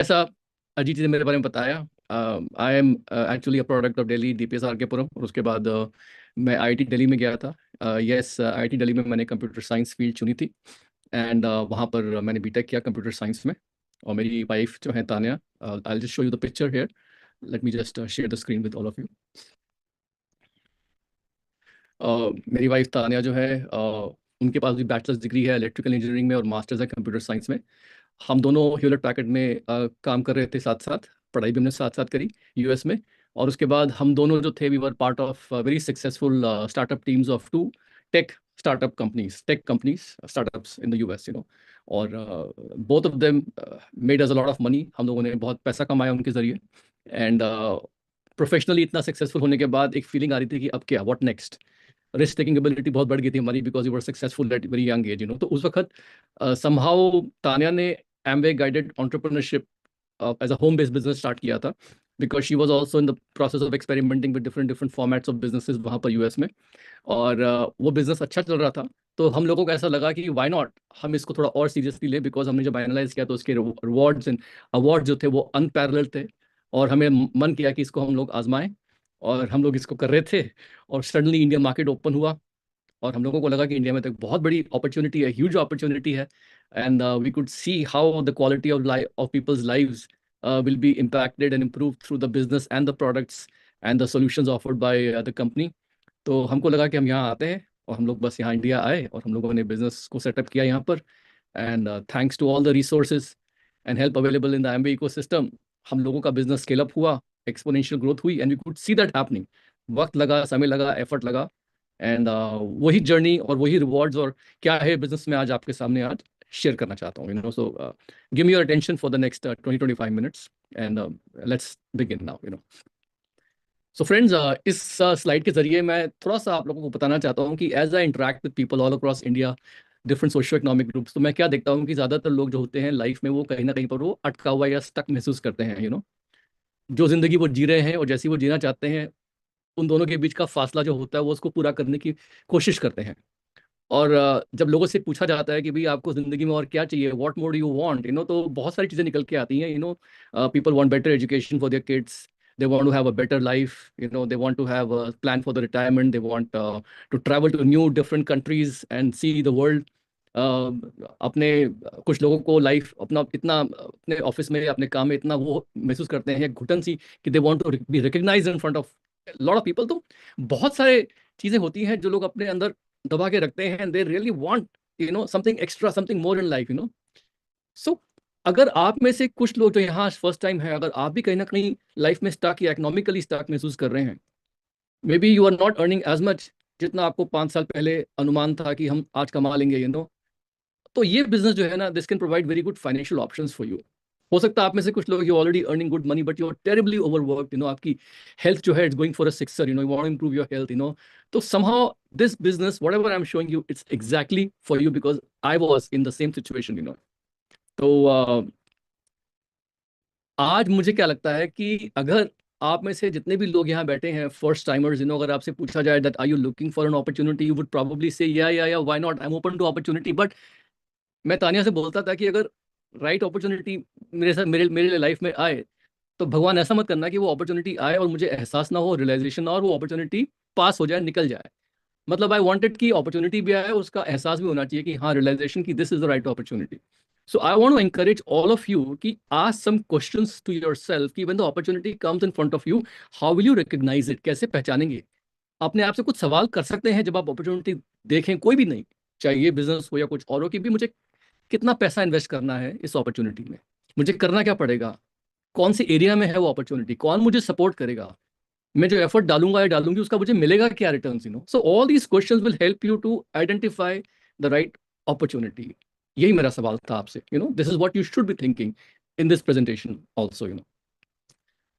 ऐसा अजीत जी ने मेरे बारे में बताया। I am actually a product of Delhi DPSR के पुरम, और उसके बाद मैं IIT दिल्ली में गया था। यस, IIT दिल्ली में मैंने कंप्यूटर साइंस फील्ड चुनी थी। एंड वहाँ पर मैंने बीटेक किया कंप्यूटर साइंस में। और मेरी वाइफ जो है Tanya, I just show you the picture here. Let me just share the screen with all of you. मेरी वाइफ तान्या जो है, उनके पास भी बैचलर्स डिग्री है इलेक्ट्रिकल इंजीनियरिंग में और मास्टर्स है कंप्यूटर साइंस में। हम दोनों ह्यूलेट पैकर्ड में काम कर रहे थे साथ साथ। पढ़ाई भी हमने साथ साथ करी US में। और उसके बाद हम दोनों जो थे, we were part of very successful startup teams of two tech tech companies startups in the US। और both of them made us a lot of money. हम लोगों ने बहुत पैसा कमाया उनके जरिए। एंड प्रोफेशनली इतना सक्सेसफुल होने के बाद एक फीलिंग आ रही थी कि अब क्या, what next. Risk taking ability बहुत बढ़ गई थी हमारी, because you were successful at very young age. तो उस वक्त समहाउ तान्या ने Amway guided entrepreneurship as a home based business start किया था, because she was also in the process of experimenting with different different formats of businesses वहाँ पर US में। और वो बिजनेस अच्छा चल रहा था। तो हम लोगों को ऐसा लगा कि वाई नॉट हम इसको थोड़ा और सीरियसली ले, बिकॉज हमने जब एनालाइज किया तो उसके रिवॉर्ड्स एंड अवार्ड जो थे वो अनपैरेलल थे। और हमें मन किया कि इसको हम लोग आजमाएं। और हम लोग इसको कर रहे थे। और सडनली इंडियन मार्केट ओपन हुआ। और हम लोगों को लगा कि इंडिया में तो एक बहुत बड़ी अपॉर्चुनिटी है, ह्यूज अपॉर्चुनिटी है। And we could see how the quality of life of peoples lives will be impacted and improved through the business and the products and the solutions offered by the company। तो हमको लगा कि हम यहाँ आते हैं, और हम लोग बस यहाँ इंडिया आए और हम लोगों ने बिजनेस को सेटअप किया यहाँ पर। And thanks to all the resources and help available in the Amway ecosystem, हम लोगों का बिजनेस स्केल अप हुआ, एक्सपोनेंशियल ग्रोथ हुई, and we could see that happening. वक्त लगा, समय लगा, एफर्ट लगा। एंड वही जर्नी और वही रिवॉर्ड्स और क्या है बिजनेस में, आज आपके सामने आज शेयर करना चाहता हूँ। So give me your attention for the next 20-25 minutes। And let's begin now. So friends, इस स्लाइड के जरिए मैं थोड़ा सा आप लोगों को बताना चाहता हूँ कि as I interact with people all across India, different socio economic groups, तो मैं क्या देखता हूँ कि ज़्यादातर लोग जो होते हैं लाइफ में, वो कहीं ना कहीं पर वो अटका हुआ या स्टक महसूस करते हैं। जो ज़िंदगी वो जी रहे हैं और जैसी वो जीना चाहते हैं, उन दोनों के बीच का फासला जो होता है वो उसको पूरा करने की कोशिश करते हैं। और जब लोगों से पूछा जाता है कि भाई आपको ज़िंदगी में और क्या चाहिए, व्हाट मोर यू वांट, तो बहुत सारी चीज़ें निकल के आती हैं। People want better education for their kids, they want to have a better life, they want to have a plan for the retirement, they want to travel to new different countries and see the world। अपने कुछ लोगों को life अपना इतना अपने office में अपने काम में इतना वो महसूस करते हैं घुटन सी, कि they want to be recognised in front of lot of people. तो बहुत सारे चीजें होती हैं जो लोग अपने अंदर दबा के रखते हैं, they really want something extra, something more in life. So अगर आप में से कुछ लोग जो यहाँ फर्स्ट टाइम है, अगर आप भी कहीं ना कहीं लाइफ में स्टक या इकोनॉमिकली स्टक महसूस कर रहे हैं, maybe you are not earning as much जितना आपको 5 साल पहले अनुमान था कि हम आज कमा लेंगे। तो ये बिजनेस जो है ना, this can provide very good financial options for you. हो सकता है आप में से कुछ लोग you already earning good money, but you are terribly overworked. आपकी हेल्थ जो है it's going for a sixer, you want to improve your health. तो somehow this business whatever I am showing you, it's exactly for you, because I was in the same situation. तो आज मुझे क्या लगता है कि अगर आप में से जितने भी लोग यहाँ बैठे हैं फर्स्ट टाइमर्स, अगर आपसे पूछा जाए that are you looking for an opportunity, you would probably say yeah why not, I am open to opportunity. But मैं तानिया से बोलता था कि अगर राइट अपॉर्चुनिटी मेरे साथ मेरे मेरे लाइफ में आए, तो भगवान ऐसा मत करना कि वो अपॉर्चुनिटी आए और मुझे एहसास ना हो, रियलाइजेशन ना हो, और वो अपॉर्चुनिटी पास हो जाए, निकल जाए। मतलब आई वांटेड कि अपॉर्चुनिटी भी आए, उसका एहसास भी होना चाहिए कि हाँ, रियलाइजेशन की this is the right opportunity. So I want to encourage all of you कि ask some questions to yourself कि when the opportunity comes in front of you, how will you recognise it, कैसे पहचानेंगे। अपने आप से कुछ सवाल कर सकते हैं जब आप अपॉर्चुनिटी देखें, कोई भी नहीं, चाहे ये बिजनेस हो या कुछ और हो, कि भी मुझे कितना पैसा इन्वेस्ट करना है इस अपॉर्चुनिटी में, मुझे करना क्या पड़ेगा, कौन सी एरिया में है वो अपॉर्चुनिटी, कौन मुझे सपोर्ट करेगा, मैं जो एफर्ट डालूंगा या डालूंगी उसका मुझे मिलेगा क्या return. So all these questions will help you to identify the right opportunity. यही मेरा सवाल था आपसे। This is what you should be thinking in this presentation also.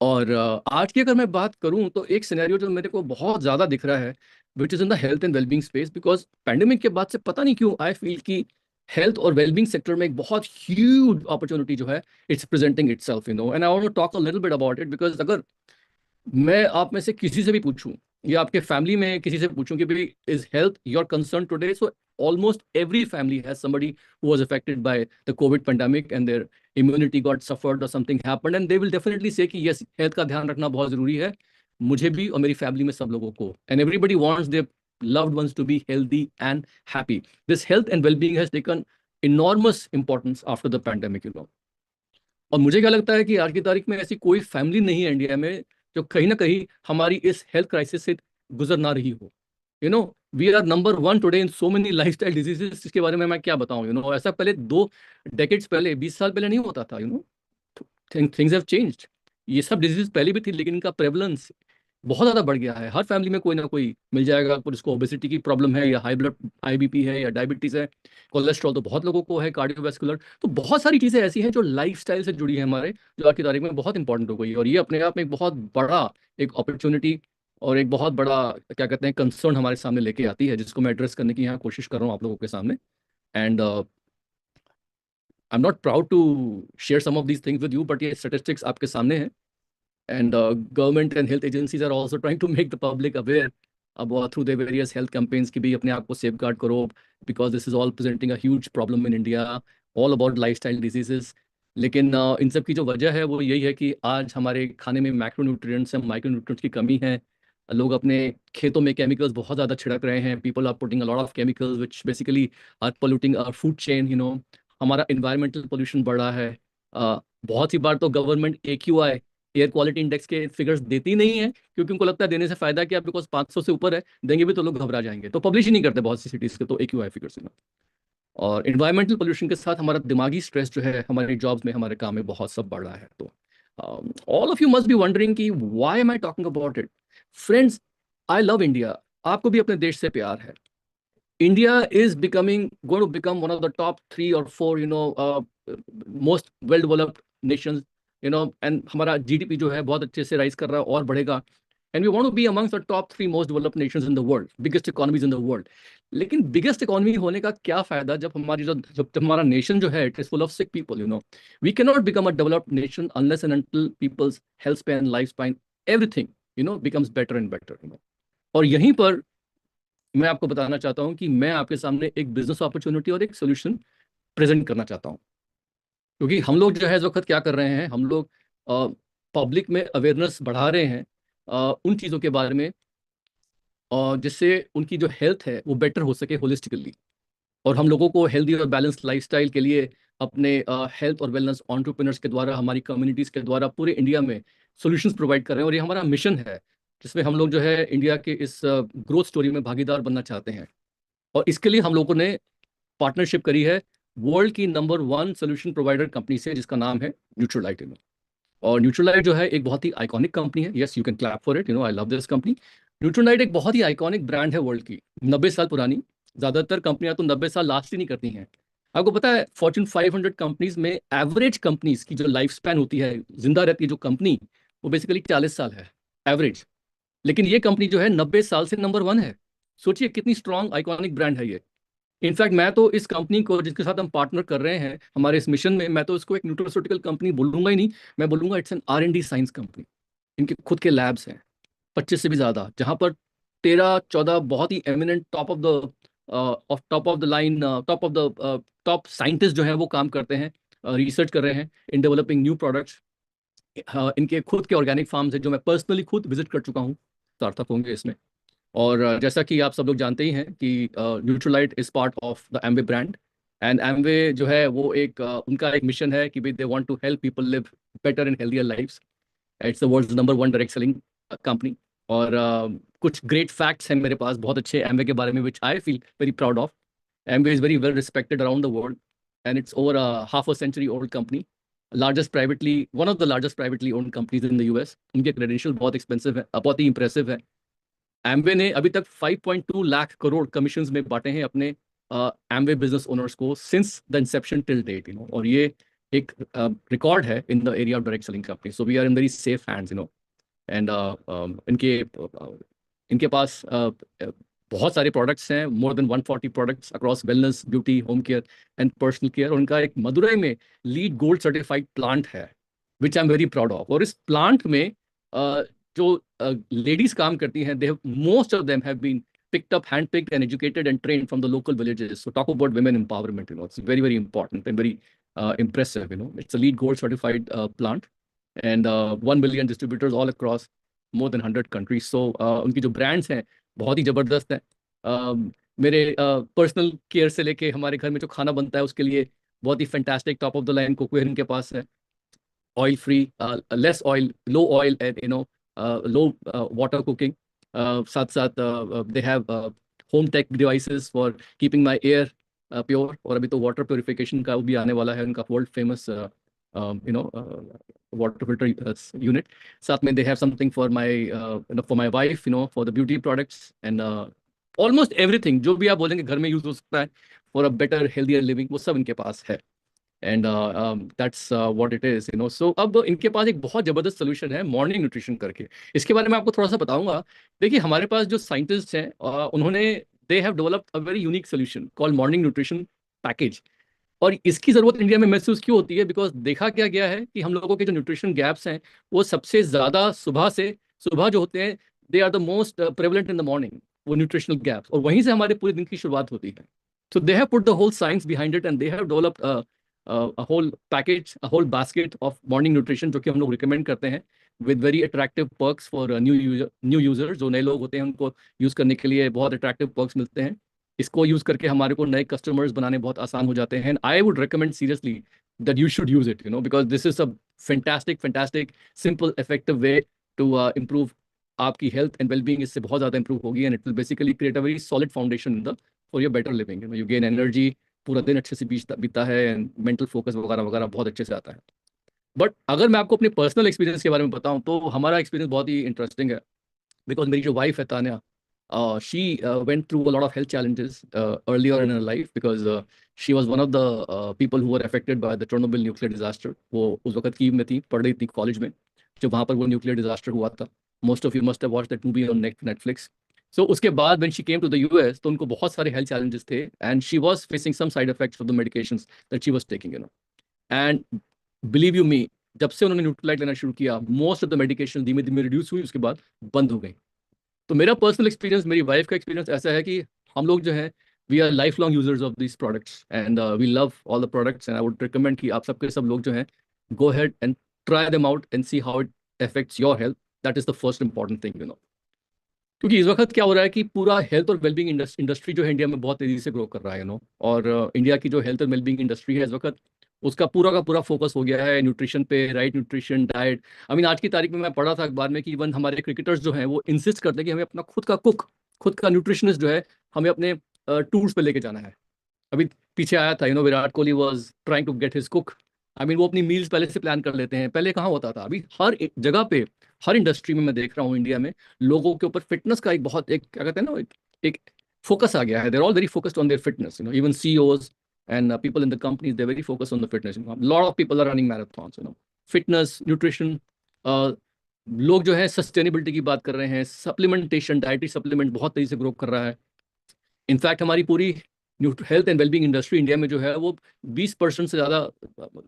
और आज की अगर मैं बात करूं तो एक सिनेरियो जो मेरे को बहुत ज़्यादा दिख रहा है, which is in the health and wellbeing space, because pandemic के बाद से पता नहीं क्यों आई फील कि हेल्थ और वेलबींग सेक्टर में एक बहुत ह्यूज अपॉर्चुनिटी जो है, it's presenting itself. And I want to talk a little bit about it, because अगर मैं आप में से किसी से भी पूछूं या आपके फैमिली में किसी से पूछूं कि भाई is health your concern today, so almost every family has somebody who was affected by the COVID pandemic and their immunity got suffered or something happened, and they will definitely say कि yes, health का ध्यान रखना बहुत जरूरी है, मुझे भी और मेरी फैमिली में सब लोगों को, and everybody wants their loved ones to be healthy and happy. This health and well-being has taken enormous importance after the pandemic, you know. और मुझे क्या लगता है कि आज की तारीख में ऐसी कोई फैमिली नहीं है इंडिया में जो कहीं ना कहीं हमारी इस हेल्थ क्राइसिस से गुजर ना रही हो। You know, we are number one today in so many lifestyle diseases, जिसके बारे में मैं क्या बताऊं। यू नो, ऐसा पहले 2 डेकेड्स पहले, 20 साल पहले नहीं होता था। You know, things have changed. ये सब डिजीज पहले भी थी, लेकिन इनका प्रेवलेंस बहुत ज़्यादा बढ़ गया है। हर फैमिली में कोई ना कोई मिल जाएगा, पर इसको ओबेसिटी की प्रॉब्लम है, या हाई बीपी है, या डायबिटीज़ है, कोलेस्ट्रॉल तो बहुत लोगों को है, कार्डियोवैस्कुलर। तो बहुत सारी चीज़ें ऐसी हैं जो लाइफस्टाइल से जुड़ी है हमारे, जो आज की तारीख में बहुत इंपॉर्टेंट हो गई है। और ये अपने आप में एक बहुत बड़ा एक अपॉर्चुनिटी और एक बहुत बड़ा क्या कहते हैं कंसर्न हमारे सामने लेके आती है, जिसको मैं एड्रेस करने की यहाँ कोशिश कर रहा हूँ आप लोगों के सामने। And I am not proud to share some of these things with you, but ये स्टेटिस्टिक्स आपके सामने हैं। And government and health agencies are also trying to make the public aware about through their various health campaigns कि भी अपने आप को safeguard करो, because this is all presenting a huge problem in India, all about lifestyle diseases. लेकिन इन सब की जो वजह है वो यही है कि आज हमारे खाने में मैक्रोन्यूट्रिएंट्स हैं, माइक्रोन्यूट्रिएंट्स की कमी है। लोग अपने खेतों में केमिकल्स बहुत ज़्यादा छिड़क रहे हैं। People are putting a lot of chemicals which basically are polluting our food chain. You know, हमारा इन्वायरमेंटल पोल्यूशन बढ़ रहा है। बहुत सी बार तो government AQI, air quality index के फिगर्स देती नहीं है, क्योंकि उनको लगता है देने से फायदा क्या, बिकॉज 500 से ऊपर है, देंगे भी तो लोग घबरा जाएंगे, तो पब्लिश ही नहीं करते बहुत सी सिटीज के तो AQI फिगर्स। और इन्वायरमेंटल पोल्यूशन के साथ हमारा दिमागी स्ट्रेस जो है हमारे जॉब्स में, हमारे काम में बहुत सब बढ़ रहा है। तो all of you must be wondering कि why am I talking about it. Friends, I love India. आपको भी अपने देश से प्यार है। India is going to become one of the top 3 or 4, most well-developed nations, and हमारा GDP जो है बहुत अच्छे से राइज कर रहा है और बढ़ेगा। And we want to be amongst the top 3 most developed nations in the world, biggest economies in the world. लेकिन biggest economy होने का क्या फायदा जब हमारी जब हमारा नेशन जो है, it is full of sick people. We cannot become a developed nation unless and until people's health span, lifespan, everything, becomes better and better. और यहीं पर मैं आपको बताना चाहता हूं कि मैं आपके सामने एक बिजनेस अपॉर्चुनिटी और एक सोल्यूशन प्रेजेंट करना चाहता हूं। क्योंकि हम लोग जो है इस वक्त क्या कर रहे हैं, हम लोग पब्लिक में अवेयरनेस बढ़ा रहे हैं उन चीज़ों के बारे में, जिससे उनकी जो हेल्थ है वो बेटर हो सके होलिस्टिकली। और हम लोगों को हेल्दी और बैलेंस लाइफस्टाइल के लिए अपने हेल्थ और वेलनेस एंटरप्रेन्योर्स के द्वारा, हमारी कम्युनिटीज़ के द्वारा पूरे इंडिया में सॉल्यूशंस प्रोवाइड कर रहे हैं। और ये हमारा मिशन है, जिसमें हम लोग जो है इंडिया के इस ग्रोथ स्टोरी में भागीदार बनना चाहते हैं। और इसके लिए हम लोगों ने पार्टनरशिप करी है वर्ल्ड की नंबर 1 सोल्यूशन प्रोवाइडर कंपनी से, जिसका नाम है न्यूट्रोलाइट। और न्यूट्रोलाइट जो है एक बहुत ही आइकॉनिक कंपनी है। Yes, you can clap for it, I love this company. Nutrilite एक बहुत ही आइकॉनिक ब्रांड है वर्ल्ड की, 90 साल पुरानी। ज़्यादातर कंपनियां तो 90 साल लास्ट ही नहीं करती हैं। आपको पता है फॉर्च्यून 500 कंपनीज में एवरेज कंपनीज की जो लाइफ स्पैन होती है, जिंदा रहती है जो कंपनी, वो बेसिकली 40 साल है एवरेज। लेकिन ये कंपनी जो है 90 साल से नंबर 1 है। सोचिए कितनी स्ट्रॉन्ग आइकॉनिक ब्रांड है ये। इनफैक्ट मैं तो इस कंपनी को, जिसके साथ हम पार्टनर कर रहे हैं हमारे इस मिशन में, मैं तो इसको एक न्यूट्रोस्यूटिकल कंपनी बोलूंगा ही नहीं, मैं बोलूंगा it's an R&D science company. इनके खुद के लैब्स हैं 25 से भी ज़्यादा, जहाँ पर 13-14 बहुत ही eminent top of the line, top scientist जो है वो काम करते हैं, रिसर्च कर रहे हैं इन डेवलपिंग न्यू प्रोडक्ट्स। इनके खुद के ऑर्गेनिक फार्म्स है जो मैं पर्सनली खुद विजिट कर चुका हूँ, सार्थक होंगे इसमें। और जैसा कि आप सब लोग जानते ही हैं कि Nutrilite is part of the Amway brand. And Amway जो है वो एक उनका एक मिशन है कि भाई they want to help people live better and healthier lifes. It's the world's number 1 direct selling company. और कुछ ग्रेट फैक्ट्स हैं मेरे पास बहुत अच्छे एमवे के बारे में, which I feel very proud of. Amway is very well respected around the world, and it's over half a century old company. One of the largest privately owned companies in the US। उनके credential बहुत expensive है, बहुत ही impressive है। Amway ने अभी तक 5.2 lakh crore commissions में बांटे हैं अपने एमवे बिजनेस ओनर्स को since the inception till date. और ये एक रिकॉर्ड है in the area of direct selling company. So we are in very safe hands. And इनके पास बहुत सारे प्रोडक्ट्स हैं, more than 140 products across wellness, beauty, home care and personal care. उनका एक मदुरई में लीड गोल्ड सर्टिफाइड प्लांट है, which I am very proud of. और इस प्लांट में जो लेडीज काम करती हैं, they most of them have been picked up, handpicked, and educated and trained from the local villages. So talk about women empowerment. It's very, very important and very impressive. It's a LEED Gold certified plant, and 1 million distributors all across more than 100 countries. So उनकी जो brands हैं बहुत ही जबरदस्त हैं. मेरे personal care से लेके हमारे घर में जो खाना बनता है उसके लिए बहुत ही fantastic top of the line cookware इनके पास है. Oil free, less oil, low oil, and low water cooking. साथ साथ they have home tech devices for keeping my air pure. और अभी तो water purification का भी आने वाला है उनका world famous water filter unit. साथ में they have something for my for my wife, for the beauty products, and almost everything जो भी आप बोलेंगे घर में यूज हो सकता है for a better healthier living, वो सब इनके पास है. And that's what it is. So अब इनके पास एक बहुत ज़बरदस्त सोल्यूशन है मॉर्निंग न्यूट्रिशन करके. इसके बारे में आपको थोड़ा सा बताऊंगा. देखिए हमारे पास जो साइंटिस्ट हैं उन्होंने दे have developed a very unique solution called morning nutrition package. और इसकी ज़रूरत इंडिया में महसूस क्यों होती है? बिकॉज देखा क्या गया है कि हम लोगों के जो न्यूट्रिशन गैप्स हैं वो सबसे ज़्यादा सुबह जो होते हैं, they are the most prevalent in the morning, वो न्यूट्रिशनल गैप्स, और वहीं से हमारे पूरे दिन की शुरुआत होती है. So they have put the whole science behind it, and they have developed a whole package, a whole basket of morning nutrition जो कि हम लोग रिकमेंड करते हैं with very attractive perks for new users. जो नए लोग होते हैं उनको यूज़ करने के लिए बहुत attractive perks मिलते हैं. इसको यूज़ करके हमारे को नए कस्टमर्स बनाने बहुत आसान हो जाते हैं. I would recommend seriously that you should use it, because this is a fantastic, simple, effective way to improve आपकी health and well-being. इससे बहुत ज़्यादा improve होगी, and it will basically create a very solid foundation for your better living. You gain energy, पूरा दिन अच्छे से बीतता है, एंड मेंटल फोकस वगैरह वगैरह बहुत अच्छे से आता है. बट अगर मैं आपको अपने पर्सनल एक्सपीरियंस के बारे में बताऊं तो हमारा एक्सपीरियंस बहुत ही इंटरेस्टिंग है. बिकॉज मेरी जो वाइफ है Tanya, she went through a lot of health challenges earlier in her life, because she was one of the people who were affected by the Chernobyl nuclear disaster. वो उस वक्त Kyiv में थी, पढ़ रही थी कॉलेज में जब वहाँ पर वो न्यूक्लियर डिजास्टर हुआ था. Most of you must have watched that movie on Netflix. So उसके बाद when she came to the US तो उनको बहुत सारे हेल्थ चैलेंजेस थे, and she was facing some side effects of the medications that she was taking. And believe you me, जब से उन्होंने न्यूट्रीलाइट लेना शुरू किया, मोस्ट ऑफ द मेडिकेशन धीमे धीमे रिड्यूस हुई, उसके बाद बंद हो गई. तो मेरा पर्सनल एक्सपीरियंस, मेरी वाइफ का एक्सपीरियंस ऐसा है कि हम लोग जो है we are life long users of this products, and we love all the products, and I would recommend कि आप सबके सब लोग जो है go ahead and try them out and see how it affects your health. That is the first important thing. क्योंकि इस वक्त क्या हो रहा है कि पूरा हेल्थ और वेलबींग इंडस्ट्री जो है इंडिया में बहुत तेजी से ग्रो कर रहा है. और इंडिया की जो हेल्थ और वेलबींग इंडस्ट्री है इस वक्त, उसका पूरा का पूरा फोकस हो गया है न्यूट्रिशन पे, right nutrition, diet. I mean आज की तारीख में मैं पढ़ा था अखबार में कि इवन हमारे क्रिकेटर्स जो हैं वो इंसिस्ट करते हैं कि हमें अपना खुद का न्यूट्रिशनिस्ट जो है हमें अपने टूर्स पे लेके जाना है. अभी पीछे आया था, Virat Kohli was trying to get his cook. I mean वो अपनी मील्स पहले से प्लान कर लेते हैं. पहले कहाँ होता था? अभी हर एक जगह पे, हर इंडस्ट्री में मैं देख रहा हूँ इंडिया में लोगों के ऊपर फिटनेस का एक बहुत, एक क्या कहते हैं ना, एक फोकस आ गया है. They're all very focused on their fitness. Even CEOs and people in the companies, they're very focused on the fitness. A lot of people are running marathons. Fitness, nutrition, लोग जो है सस्टेनेबिलिटी की बात कर रहे हैं. सप्लीमेंटेशन, डाइटरी सप्लीमेंट बहुत तेजी से ग्रो कर रहा है. इनफैक्ट हमारी पूरी health and wellbeing industry India में जो है वो 20% से ज़्यादा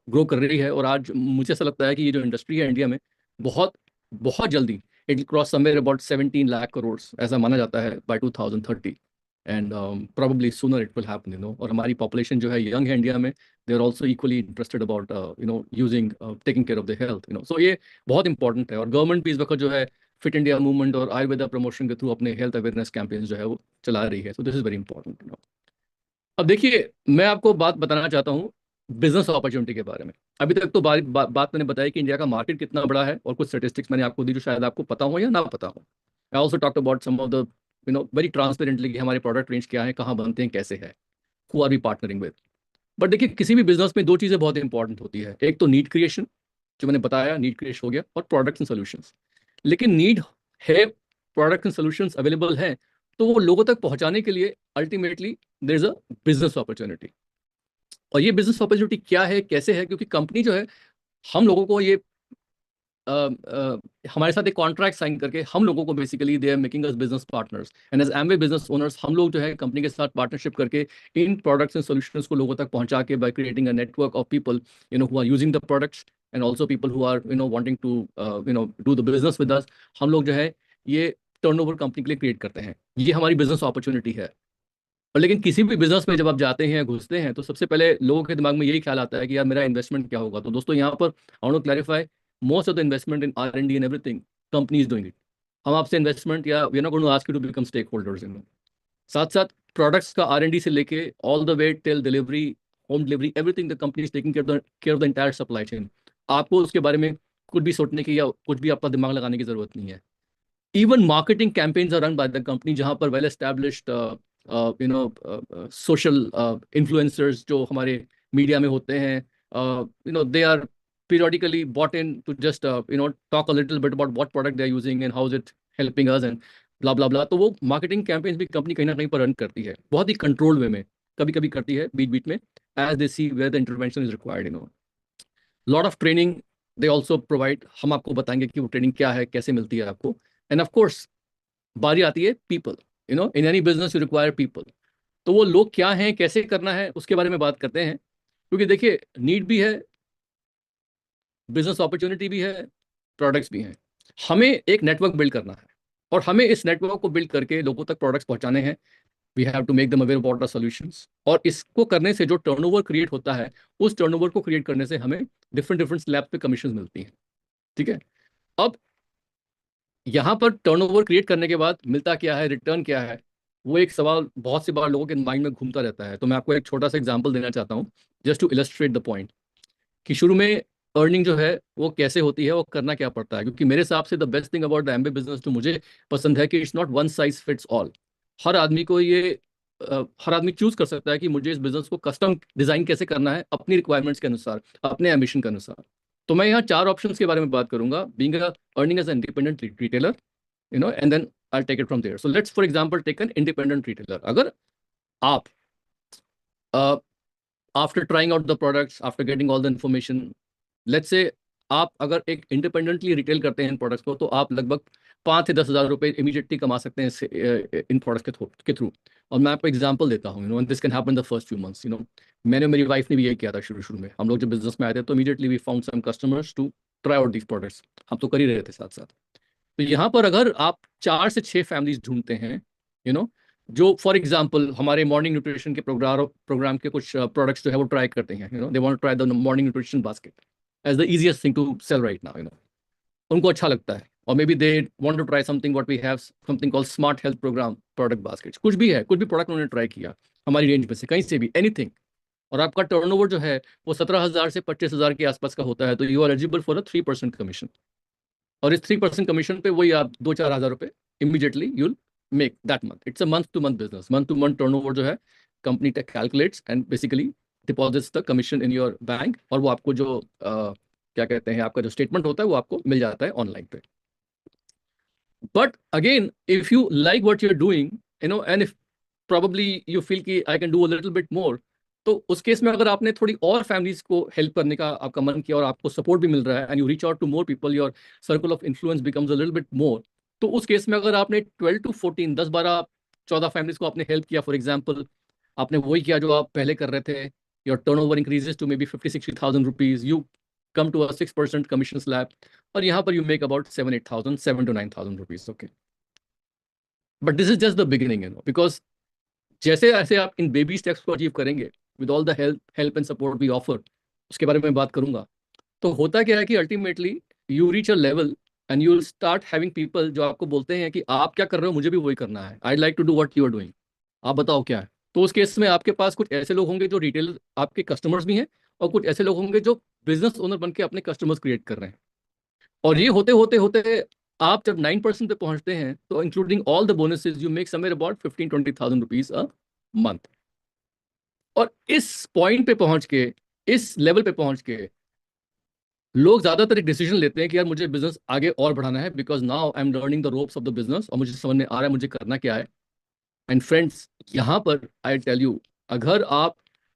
ग्रो कर रही है. और आज मुझे ऐसा लगता है कि ये जो इंडस्ट्री है इंडिया में बहुत बहुत जल्दी it will cross somewhere about 17 lakh crore, ऐसा माना जाता है, by 2030. And probably sooner it will happen. और हमारी पॉपुलेशन जो है यंग है इंडिया में, they are also equally interested about using taking care of the health. So ये बहुत इंपॉर्टेंट है. और गवर्नमेंट भी इस वक्त जो है फिट इंडिया मूवमेंट और आयुर्वेदा प्रमोशन के थ्रू अपने हेल्थ अवेयरनेस कैंपेन्स जो है वो चला रही है. So this is very important. अब देखिए मैं आपको बात बताना चाहता हूँ बिजनेस अपॉर्चुनिटी के बारे में. अभी तक तो बात मैंने बताई कि इंडिया का मार्केट कितना बड़ा है, और कुछ स्टेटिस्टिक्स मैंने आपको दी जो शायद आपको पता हो या ना पता हो. I also talked about some of the very transparently कि हमारे प्रोडक्ट रेंज क्या है, कहाँ बनते हैं, कैसे है, who are we partnering with. But देखिए किसी भी बिजनेस में दो चीज़ें बहुत इंपॉर्टेंट होती है. एक तो नीड क्रिएशन, जो मैंने बताया, नीड क्रिएशन हो गया, और प्रोडक्ट्स एंड सोल्यूशंस. लेकिन नीड है, प्रोडक्ट्स एंड सोल्यूशंस अवेलेबल हैं, तो वो लोगों तक पहुंचाने के लिए ultimately there is a business opportunity. और ये बिजनेस अपॉर्चुनिटी क्या है, कैसे है? क्योंकि कंपनी जो है हम लोगों को ये हमारे साथ एक कॉन्ट्रैक्ट साइन करके हम लोगों को basically they are making us business partners, and as Amway business owners हम लोग जो है कंपनी के साथ पार्टनरशिप करके इन प्रोडक्ट्स एंड सॉल्यूशंस को लोगों तक पहुंचा के, by creating a network of people who are using the products, and also people who are wanting to do the business with us, हम लोग जो है ये टर्नओवर कंपनी के लिए क्रिएट करते हैं। ये हमारी बिजनेस अपॉर्चुनिटी है। और लेकिन किसी भी बिजनेस में जब आप जाते हैं, घुसते हैं, तो सबसे पहले लोगों के दिमाग में यही ख्याल आता है कि यार मेरा इन्वेस्टमेंट क्या होगा। तो दोस्तों यहाँ पर I want to clarify, most of the investment in R&D and everything company is doing it. हम आपसे इन्वेस्टमेंट या we are not going to ask you to become stakeholders in. साथ साथ प्रोडक्ट्स का R&D से लेके all the way till delivery, home delivery, everything the company is taking care of the entire supply chain. आपको उसके बारे में कुछ भी सोचने की या कुछ भी आपका दिमाग लगाने की जरूरत नहीं है। Even marketing campaigns are run by the company, जहां पर वेल एस्टैब्लिश्ड सोशल इन्फ्लुएंसर्स जो हमारे मीडिया में होते हैं, they are periodically bought in to just talk a little bit about what product they are using and how is it helping us and blah blah blah। तो वो marketing campaigns भी company कहीं ना कहीं पर रन करती है, बहुत ही कंट्रोल वे में, कभी कभी करती है बीच बीच में, as they see where the intervention is required. Lot of training they also provide. हम आपको बताएंगे कि वो ट्रेनिंग क्या है, कैसे मिलती है आपको। एंड ऑफ कोर्स बारी आती है people, in any business you require people. तो वो लोग क्या हैं, कैसे करना है, उसके बारे में बात करते हैं। क्योंकि देखिए, नीड भी है, बिजनेस अपॉर्चुनिटी भी है, प्रोडक्ट्स भी हैं। हमें एक नेटवर्क बिल्ड करना है और हमें इस नेटवर्क को बिल्ड करके लोगों तक प्रोडक्ट्स पहुंचाने हैं। We have to make them aware about the solutions. और इसको करने से जो टर्नओवर क्रिएट होता है, उस टर्नओवर को क्रिएट करने से हमें डिफरेंट डिफरेंट स्लैब पे कमीशन मिलती हैं। ठीक है। अब यहाँ पर टर्नओवर क्रिएट करने के बाद मिलता क्या है, रिटर्न क्या है, वो एक सवाल बहुत सी बार लोगों के माइंड में घूमता रहता है। तो मैं आपको एक छोटा सा एग्जांपल देना चाहता हूँ, just to illustrate the point, कि शुरू में अर्निंग जो है वो कैसे होती है, वो करना क्या पड़ता है। क्योंकि मेरे हिसाब से the best thing about the MBA business जो मुझे पसंद है कि it's not one size fits all. हर आदमी को ये हर आदमी चूज कर सकता है कि मुझे इस बिजनेस को कस्टम डिजाइन कैसे करना है, अपनी रिक्वायरमेंट्स के अनुसार, अपने एम्बिशन के अनुसार। तो मैं यहाँ चार ऑप्शंस के बारे में बात करूंगा, being earning as an independent retailer, and then I'll take it from there. So let's, for example, take an independent retailer. अगर आप uh, after trying out the products, after getting all the information, let's say आप अगर एक independently retail करते हैं इन products को, तो आप लगभग 5 से 10 हज़ार रुपए इमीडिएटली कमा सकते हैं इन प्रोडक्ट्स के थ्रू। और मैं आपको एग्जांपल देता हूँ, and this can happen the first few months. मैंने, मेरी वाइफ ने भी यही किया था शुरू शुरू में। हम लोग जब बिजनेस में आए थे तो immediately we found some customers to try out these products. हम तो कर ही रहे थे साथ साथ। तो यहाँ पर अगर आप 4 से 6 फैमिलीज ढूंढते हैं, जो फॉर एग्जांपल हमारे मॉर्निंग न्यूट्रिशन के प्रोग्राम के कुछ प्रोडक्ट्स जो है वो ट्राई करते हैं, they want to try the morning nutrition basket as the easiest thing to sell right now, उनको अच्छा लगता है। और maybe they want to try something what we have, something called smart health programme product basket. कुछ भी है, कुछ भी प्रोडक्ट उन्होंने ट्राई किया हमारी रेंज में से, कहीं से भी, एनीथिंग। और आपका टर्नओवर जो है वो 17,000 से 25,000 के आसपास का होता है, तो you are eligible for a 3% commission. और इस 3% कमीशन पे वही आप 2-4 हज़ार रुपए immediately you'll make that month. It's a month to month business. Month to month turnover जो है company take calculates and basically deposits the commission in your bank. और वो आपको जो क्या कहते हैं, आपका जो स्टेटमेंट होता है वो आपको मिल जाता है ऑनलाइन पे। But again, if you like what you are doing, and if probably you feel कि I can do a little bit more, तो उस केस में अगर आपने थोड़ी और फैमिलीज को हेल्प करने का आपका मन किया और आपको सपोर्ट भी मिल रहा है, and you reach out to more people, your circle of influence becomes a little bit more. तो उस केस में अगर आपने 12 to 14, 10, 12, 14 फैमिलीज को आपने हेल्प किया, फॉर एग्जाम्पल आपने वही किया जो आप पहले कर रहे थे, your turnover increases to maybe 50-60 thousand rupees, you come to a 6% commission slab, और यहाँ पर you make about 7-8 thousand, 7 to 9 thousand rupees. Okay, but this is just the beginning, because जैसे ऐसे आप इन बेबी स्टेप्स को achieve करेंगे with all the help and support we offer, उसके बारे में बात करूंगा। तो होता क्या है कि ultimately you reach a level and you will start having people जो आपको बोलते हैं कि आप क्या कर रहे हो, मुझे भी वही करना है, I like to do what you are doing, आप बताओ क्या है। तो उस केस में आपके पास कुछ ऐसे लोग होंगे जो रिटेल आपके कस्टमर्स भी हैं, और कुछ ऐसे लोग होंगे जो बिजनेस ओनर बन के अपने कस्टमर्स क्रिएट कर रहे हैं। और ये होते होते होते आप जब 9% पे पहुंचते हैं, तो including all the bonuses you make somewhere about 15-20 thousand rupees a month. और इस पॉइंट पे पहुंच के, इस लेवल पे पहुंच के, लोग ज्यादातर एक डिसीजन लेते हैं कि यार मुझे बिजनेस आगे और बढ़ाना है, because now I am learning the ropes of the business, और मुझे समझ में आ रहा है मुझे करना क्या है। एंड फ्रेंड्स, यहाँ पर आई टेल यू, अगर आप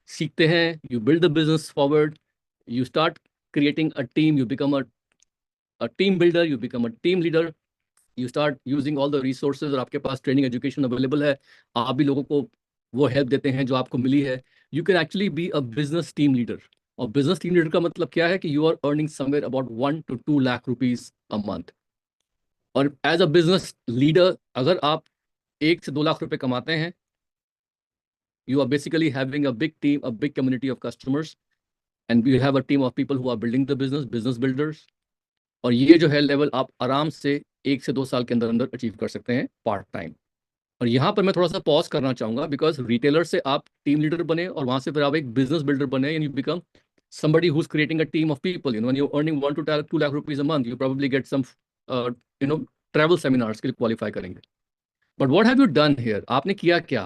सीखते हैं, you build the business forward, you start creating a team, you become a team builder, you become a team leader, you start using all the resources, और आपके पास training education available है, आप भी लोगों को वो हेल्प देते हैं जो आपको मिली है, you can actually be a business team leader. और बिजनेस टीम लीडर का मतलब क्या है कि you are earning somewhere about 1 to 2 lakh rupees a month. और एज अ बिजनेस लीडर अगर आप 1 से 2 लाख रुपए कमाते हैं, you are basically having a big team, a big community of customers, and you have a team of people who are building the business builders. और ये जो है लेवल आप आराम से 1 से 2 साल के अंदर अंदर अचीव कर सकते हैं पार्ट टाइम। और यहाँ पर मैं थोड़ा सा पॉज करना चाहूंगा, बिकॉज रिटेलर से आप टीम लीडर बने और वहां से फिर आप एक बिजनेस बिल्डर बने, and you become somebody who's creating a team of people. When you're earning 1 to 2 lakh rupees a month, you probably get some you know travel seminars के लिए qualify करेंगे। But what have you done here? आपने किया क्या?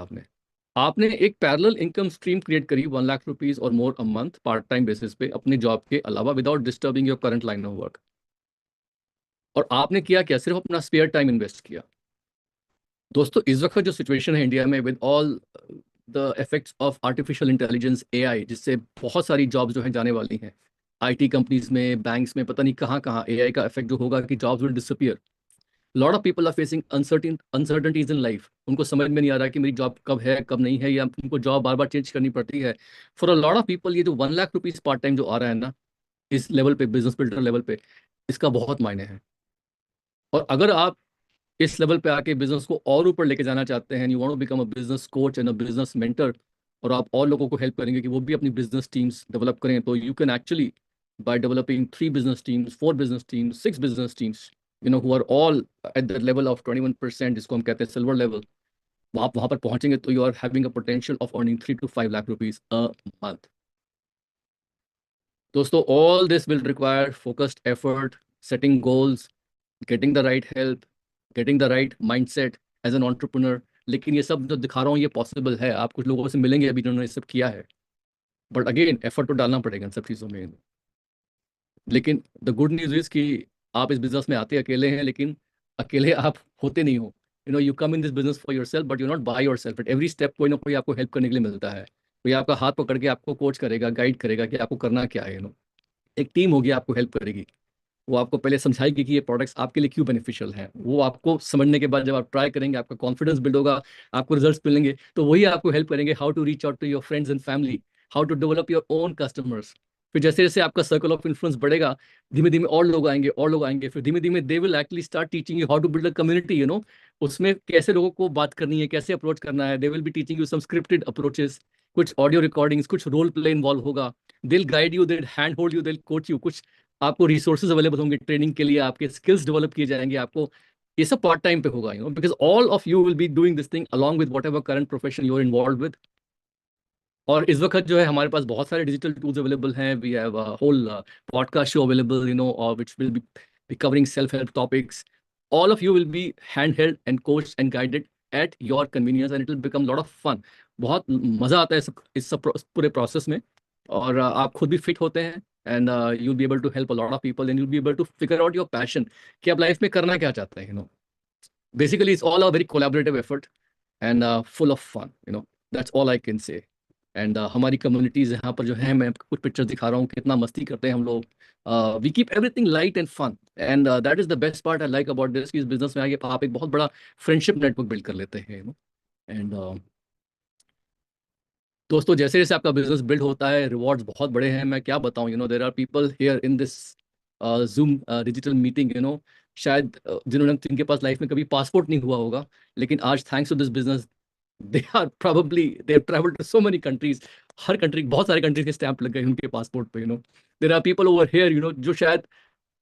आपने एक parallel income stream create करी 1 lakh rupees और more a month part time basis पे अपने जॉब के अलावा, without disturbing your current line of work. और आपने किया क्या? सिर्फ अपना स्पेयर टाइम इन्वेस्ट किया। दोस्तों, इस वक्त जो सिचुएशन है इंडिया में with all the effects of artificial intelligence, AI, जिससे बहुत सारी जॉब्स जो है जाने वाली हैं, आईटी कंपनीज में, बैंक्स में, पता नहीं कहाँ कहाँ एआई का इफेक्ट जो होगा कि jobs will disappear. Lot of people are facing uncertainties in life. उनको समझ में नहीं आ रहा कि मेरी जॉब कब है कब नहीं है, या उनको जॉब बार बार चेंज करनी पड़ती है। For a lot of people ये जो 1 लाख रुपीज पार्ट टाइम जो आ रहा है ना, इस लेवल पे, बिजनेस बिल्डर लेवल पे, इसका बहुत मायने है। और अगर आप इस लेवल पे आके बिजनेस को और ऊपर लेके जाना चाहते हैं, you want to become a business coach and a business mentor, और आप और लोगों को हेल्प करेंगे कि वो भी अपनी बिजनेस टीम्स डेवलप करें, तो you can actually by developing 3 business teams, 4 business teams, 6 business teams, who are all at the level of 21%, जिसको हम कहते हैं सिल्वर लेवल, आप वहां पर पहुंचेंगे तो you are having a potential of earning 3 to 5 lakh rupees a month. दोस्तों, all this will require focused effort, setting goals, getting the right help, getting the right mindset as an entrepreneur. लेकिन ये सब जो दिखा रहा हूँ ये पॉसिबल है। आप कुछ लोगों से मिलेंगे अभी जिन्होंने ये सब किया है, बट अगेन एफर्ट तो डालना पड़ेगा इन सब चीज़ों में। लेकिन द गुड न्यूज़ इज कि आप इस बिजनेस में आते अकेले हैं, लेकिन अकेले आप होते नहीं हो। You come in this business for your self, but you not by your self. At every step कोई ना कोई आपको हेल्प करने के लिए मिलता है। कोई आपका हाथ पकड़ के आपको कोच करेगा, गाइड करेगा कि आपको करना क्या है। एक टीम होगी आपको हेल्प करेगी। वो आपको पहले समझाएगी कि ये प्रोडक्ट्स आपके लिए क्यों बेनिफिशियल हैं। वो आपको समझने के बाद जब आप ट्राई करेंगे, आपका कॉन्फिडेंस बिल्ड होगा, आपको रिजल्ट्स मिलेंगे, तो वही आपको हेल्प करेंगे how to reach out to your friends and family, how to develop your own customers. फिर जैसे जैसे आपका सर्कल ऑफ इन्फ्लुएंस बढ़ेगा, धीमे धीमे और लोग आएंगे, और लोग आएंगे, फिर धीमे धीमे they will actually start teaching you how to build a community. उसमें कैसे लोगों को बात करनी है, कैसे अप्रोच करना है। They will be teaching you some scripted approaches, कुछ ऑडियो रिकॉर्डिंग्स, कुछ रोल प्ले इन्वॉल्व होगा। They'll guide you, they'll hand hold you, they'll coach you. कुछ आपको रिसोर्सेज अवेलेबल होंगे ट्रेनिंग के लिए, आपके स्किल्स डेवलप किए जाएंगे आपको। ये सब पार्ट टाइम पे होगा, because all of you will be doing this thing along with whatever current profession you are involve with. और इस वक्त जो है हमारे पास बहुत सारे डिजिटल टूल्स अवेलेबल हैं। We have whole podcast show available, और which will be covering self help topics. All of you will be hand held and coached and guided at your convenience, and it will become lot of fun. बहुत मजा आता है इस सब पूरे process में। और आप खुद भी फिट होते हैं, and you'll be able to help a lot of people, and you'll be able to figure out your passion कि आप लाइफ में करना क्या चाहते हैं। Basically it's all a very collaborative effort and full of fun। That's all I can say। And हमारी communities यहाँ पर जो है, मैं आपको कुछ पिक्चर दिखा रहा हूँ, कितना मस्ती करते हैं हम लोग। We keep everything light and fun, and that is the best part I like about this, कि इस बिजनेस में आगे आप एक बहुत बड़ा फ्रेंडशिप नेटवर्क बिल्ड कर लेते हैं। एंड दोस्तों, जैसे जैसे आपका बिजनेस बिल्ड होता है, रिवॉर्ड्स बहुत बड़े हैं। मैं क्या बताऊं, there are people here in this Zoom digital meeting, शायद जिनके पास लाइफ में कभी पासपोर्ट नहीं हुआ होगा, लेकिन आज thanks to this business they have travelled to so many countries. हर कंट्री, बहुत सारे कंट्रीज के स्टैंप लग गए उनके पासपोर्ट पे। There are people over here, जो शायद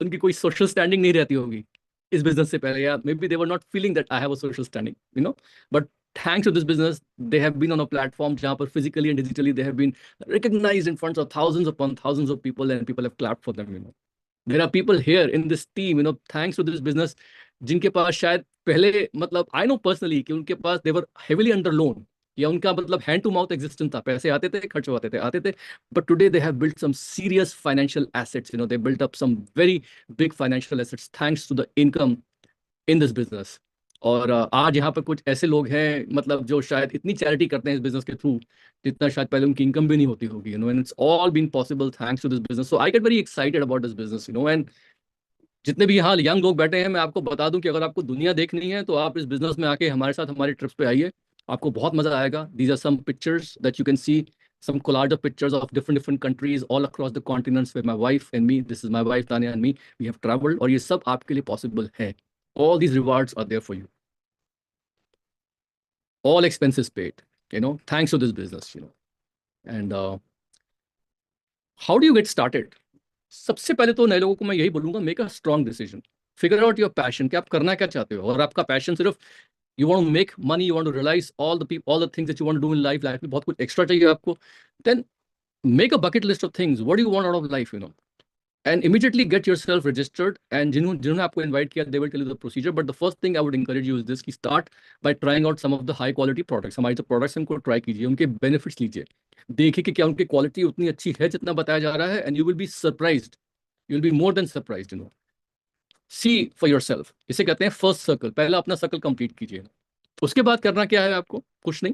उनकी कोई सोशल स्टैंडिंग नहीं रहती होगी इस बिजनेस से पहले, या may be they were not feeling that I have a social standing, but thanks to this business they have been on a platform जहाँ पर physically and digitally they have been recognized in front of thousands upon thousands of people, and people have clapped for them। There are people here in this team, thanks to this business, जिनके पास शायद पहले, मतलब I know personally कि उनके पास they were heavily under loan, या उनका मतलब hand to mouth existence था, पैसे आते थे, खर्च होते थे, आते थे। But today they have built some serious financial assets, they built up some very big financial assets thanks to the income in this business. और आज यहाँ पर कुछ ऐसे लोग हैं, मतलब जो शायद इतनी चैरिटी करते हैं इस बिजनेस के थ्रू, जितना शायद पहले उनकी इनकम भी नहीं होती होगी। And it's all been possible thanks to this business. So I get very excited about this business. And जितने भी यहाँ यंग लोग बैठे हैं, मैं आपको बता दूं कि अगर आपको दुनिया देखनी है तो आप इस बिजनेस में आके हमारे साथ हमारी ट्रिप्स पे आइए, आपको बहुत मजा आएगा। These are some pictures that you can see, some collage of pictures of different countries all across the continents with my wife and me. This is my wife Tanya and me. We have traveled, और ये सब आपके लिए possible है। All these rewards are there for you. All expenses paid, thanks to this business, And how do you get started? सबसे पहले तो नए लोगों को मैं यही बोलूंगा, make a strong decision, figure out your passion, कि आप करना क्या चाहते हो। और आपका पैशन सिर्फ you want to make money, you want to realise all the things that you want to do in life, life में बहुत कुछ एक्स्ट्रा चाहिए आपको, then make a bucket list of things, what do you want out of life, and immediately get yourself registered, and जिन्होंने आपको invite किया, they will tell you the procedure. But the first thing I would encourage you is this, कि start by trying out some of the high quality products। हमारे जो products हैं उनको try कीजिए, उनके benefits लीजिए, देखिए कि क्या उनकी quality उतनी अच्छी है जितना बताया जा रहा है, and you will be surprised, you will be more than surprised, see for yourself। इसे कहते हैं first circle, पहला अपना circle complete कीजिए। उसके बाद करना क्या है आपको, कुछ नहीं,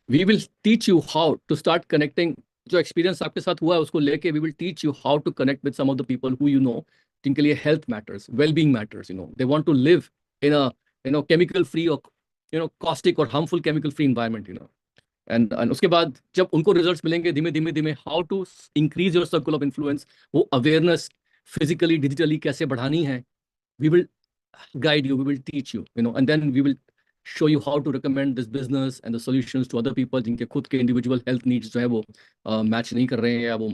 we will teach you how to start connecting। जो एक्सपीरियंस आपके साथ हुआ है उसको लेके we will teach you how to connect with some of the people who जिनके लिए health matters, well being matters, they want to live in a chemical free और कॉस्टिक और harmful chemical free environment, and उसके बाद जब उनको results मिलेंगे धीमे धीमे धीमे, how to increase your circle of influence, वो अवेयरनेस फिजिकली डिजिटली कैसे बढ़ानी है, we will guide you, we will teach you, and then we will show you how to recommend this business and the solutions to other people जिनके खुद के individual health needs जो है वो match नहीं कर रहे हैं, या वो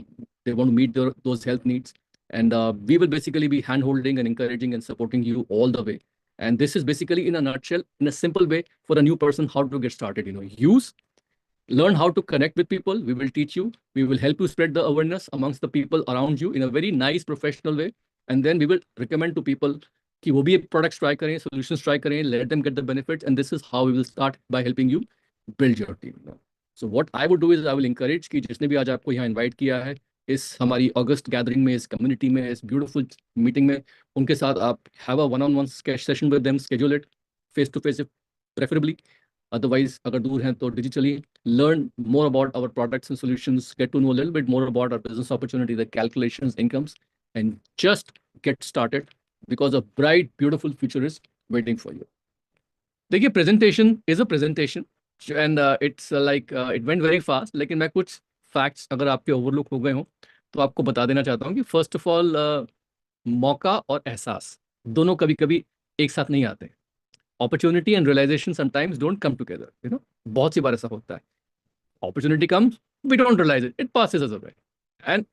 they want to meet those health needs, and we will basically be hand holding and encouraging and supporting you all the way, and this is basically in a nutshell, in a simple way, for a new person how to get started, learn how to connect with people, we will teach you, we will help you spread the awareness amongst the people around you in a very nice professional way, and then we will recommend to people कि वो भी products try करें, solutions try करें, let them get the benefits, and this is how we will start by helping you build your team. So what I would do is I will encourage कि जिसने भी आज आपको यहाँ invite किया है इस हमारी अगस्त गैदरिंग में, इस कम्युनिटी में, इस ब्यूटीफुल मीटिंग में, उनके साथ आप have a one on one session with them, schedule it face to face preferably, otherwise अगर दूर हैं तो digitally, learn more about our products and solutions, get to know a little bit more about our business opportunity, the calculations, incomes, and just get started because a bright beautiful future is waiting for you। देखिए, presentation is a presentation and it's like it went very fast, लेकिन मैं कुछ facts अगर आपके overlook हो गए हो तो आपको बता देना चाहता हूँ कि first of all मौका और एहसास दोनों कभी कभी एक साथ नहीं आते। Opportunity and realization sometimes don't come together, बहुत सी बार ऐसा होता है। Opportunity comes, we don't realize it, it passes us away, and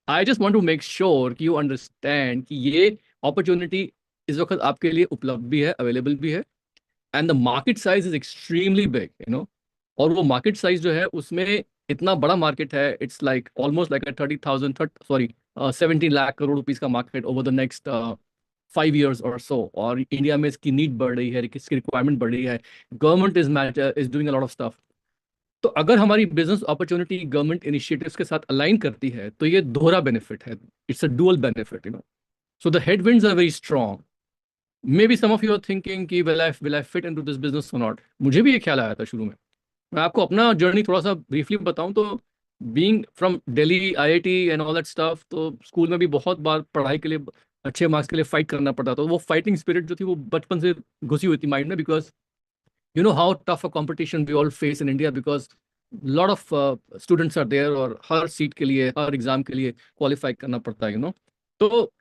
I just want to make sure कि you understand कि ये opportunity इस वक्त आपके लिए उपलब्ध भी है, अवेलेबल भी है, and the market size is extremely big, और वो market size जो है उसमें इतना बड़ा market है, it's like almost like a 17 lakh crore rupees का market over the next 5 years or so, और इंडिया में इसकी नीड बढ़ रही है, इसकी रिक्वायरमेंट बढ़ रही है, government is doing a lot of stuff. तो अगर हमारी बिजनेस अपॉर्चुनिटी गवर्नमेंट इनिशिएटिव्स के साथ अलाइन करती है तो ये दोहरा बेनिफिट है, it's a dual benefit, so the headwinds are very strong. Maybe some of you are thinking कि will I fit into this business और नॉट। मुझे भी ये ख्याल आया था शुरू में। मैं आपको अपना जर्नी थोड़ा सा ब्रीफली बताऊं तो, being from Delhi IIT and all that stuff, तो स्कूल में भी बहुत बार पढ़ाई के लिए, अच्छे मार्क्स के लिए फाइट करना पड़ता था। तो वो फाइटिंग स्पिरिट जो थी वो बचपन से घुसी हुई थी माइंड में, because you know how tough a competition we all face in India, because lot of students are there और हर सीट के लिए, हर एग्जाम के लिए क्वालिफाई करना पड़ता है, तो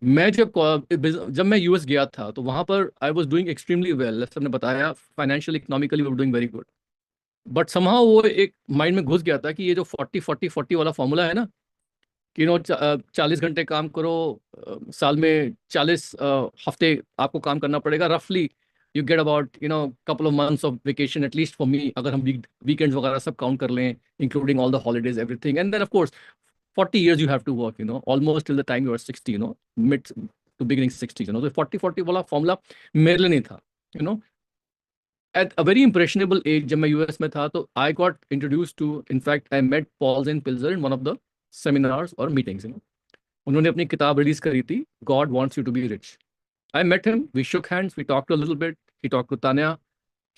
मैं जब मैं यूएस गया था तो वहां पर I was doing extremely well, जैसे हमने बताया, financial economically we were doing very good, but somehow वो एक माइंड में घुस गया था कि ये जो 40-40-40 वाला फॉर्मूला है ना, कि 40 घंटे काम करो, साल में 40 हफ्ते आपको काम करना पड़ेगा, रफली you get about couple of months of vacation, at least for me, अगर हम weekends वगैरह सब काउंट कर लें, including all the holidays, everything, and then of course 40 years you have to work, almost till the time you are 60, mid to beginning 60s, so 40-40 वाला formula मेरे लिए नहीं था, at a very impressionable age जब मैं US में था तो I got introduced to, in fact I met Paul Zinn-Pilzer in one of the seminars or meetings, उन्होंने अपनी किताब रिलीज करी थी, God Wants You to Be Rich। I met him, we shook hands, we talked a little bit, he talked to Tanya,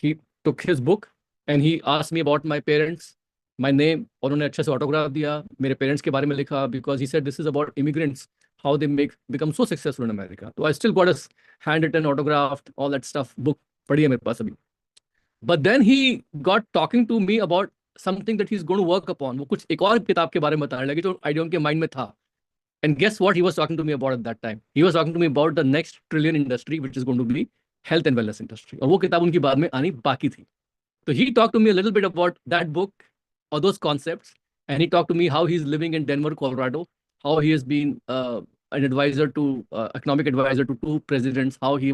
he took his book and he asked me about my parents, my name, और उन्होंने अच्छे से autograph दिया, मेरे parents के बारे में लिखा, because he said this is about immigrants, how they become so successful in America। तो I still got a handwritten, autographed, all that stuff book पढ़ी है मेरे पास अभी। But then he got talking to me about something that he's going to work upon, वो कुछ एक और किताब के बारे में बताने लगे जो आइडिया उनके माइंड में था, And guess what he was talking to me about at that time? He was talking to me about the next trillion industry, which is going to be health and wellness industry. और वो किताब उनकी बाद में आनी बाकी थी. So he talked to me a little bit about that book or those concepts, and he talked to me how he's living in Denver, Colorado, how he has been an advisor to economic advisor to two presidents, how he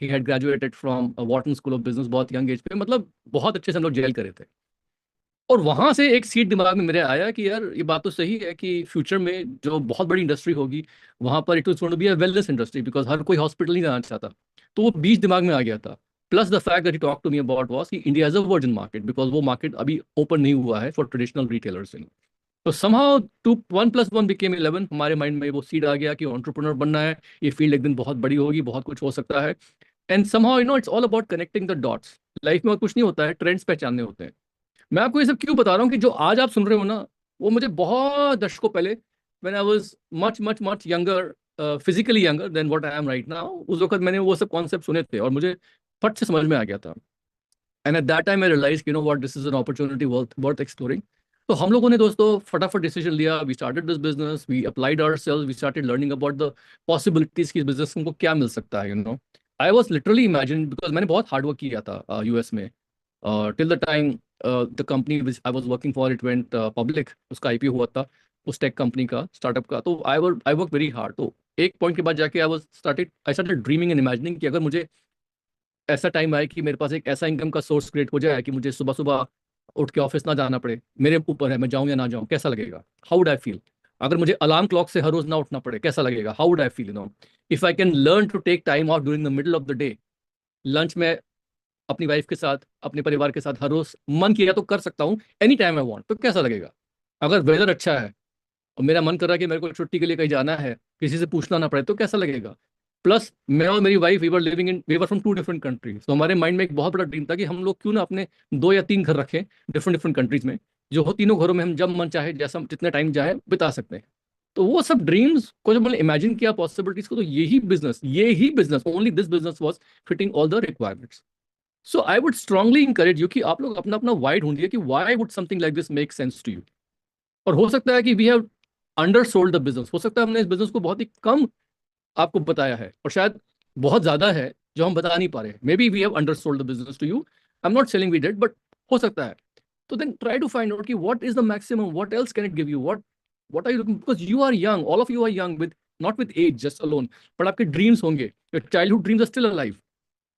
had graduated from Wharton School of Business बहुत young age पे, मतलब बहुत अच्छे से हम लोग jail करे थे. और वहां से एक सीट दिमाग में मेरे आया कि यार ये बात तो सही है कि फ्यूचर में जो बहुत बड़ी इंडस्ट्री होगी वहां पर it was going to be a wellness industry, because हर कोई हॉस्पिटल नहीं जाना चाहता. तो वो बीच दिमाग में आ गया था. Plus the fact that he talk to me about was कि India is a virgin market, because वो मार्केट अभी ओपन नहीं हुआ है फॉर ट्रेडिशनल रिटेलर्स इन. तो समहाउ टू 1+1 बिकेम 11. हमारे माइंड में वो सीड आ गया कि एंटरप्रेन्योर बनना है, ये फील्ड एक दिन बहुत बड़ी होगी, बहुत कुछ हो सकता है. And somehow it's all about connecting the dots. Life में और कुछ नहीं होता है, ट्रेंड्स पहचानने होते हैं. मैं आपको ये सब क्यों बता रहा हूँ कि जो आज आप सुन रहे हो ना, वो मुझे बहुत दशकों पहले, when I was much much much younger, physically younger than what I am right now, उस वक्त मैंने वो सब कॉन्सेप्ट सुने थे और मुझे फट से समझ में आ गया था. And at that time I realise you know what, this is an opportunity worth exploring. तो हम लोगों ने दोस्तों फटाफट डिसीजन लिया. We started this business, we applied ourselves, we started learning about the possibilities कि इस बिजनेस को क्या मिल सकता है. I was literally imagine, because मैंने बहुत हार्ड वर्क किया था यूएस में. Till the time the company which I was working for, it went public, उसका IPO हुआ था उस टेक कंपनी का, स्टार्टअप का. तो आई वर्क वेरी हार्ड. तो एक पॉइंट के बाद जाके I started dreaming and imagining कि अगर मुझे ऐसा टाइम आए कि मेरे पास एक ऐसा इनकम का सोर्स क्रिएट हो जाए कि मुझे सुबह सुबह उठ के ऑफिस ना जाना पड़े, मेरे ऊपर है मैं जाऊं या ना जाऊं, कैसा लगेगा, हाउ वुड आई फील. अगर मुझे अलार्म क्लॉक से हर रोज ना उठना पड़े, कैसा लगेगा, how would I feel. If I can learn to take time out during the middle of the day, lunch में अपनी वाइफ के साथ, अपने परिवार के साथ हर रोज मन किया तो कर सकता हूँ, एनी टाइम आई वांट, तो कैसा लगेगा. अगर वेदर अच्छा है और मेरा मन कर रहा है कि मेरे को छुट्टी के लिए कहीं जाना है, किसी से पूछना ना पड़े, तो कैसा लगेगा. प्लस मैं और मेरी wife we were from two different countries. तो हमारे माइंड में एक बहुत बड़ा ड्रीम था कि हम लोग क्यों ना अपने 2 या 3 घर रखें डिफरेंट डिफरेंट कंट्रीज में, जो हो तीनों घरों में हम जब मन चाहे जैसा जितने टाइम चाहे बिता सकते हैं. तो वो सब ड्रीम्स को जब मैंने इमेजिन किया पॉसिबिलिटीज को, तो यही business only this business was fitting all the requirements. So I would strongly encourage you कि आप लोग अपना अपना वाई ढूंढिए कि why would something like this make sense to you. और हो सकता है कि we have undersold the business, हो सकता है हमने इस बिजनेस को बहुत ही कम आपको बताया है, और शायद बहुत ज्यादा है जो हम बता नहीं पा रहे. Maybe we have undersold the business to you. I am not selling we did, but हो सकता है. तो then try to find out कि what is the maximum, what else can it give you, what are you looking, because you are young, all of you are young with not with age just alone, but आपके dreams होंगे, your childhood dreams are still alive.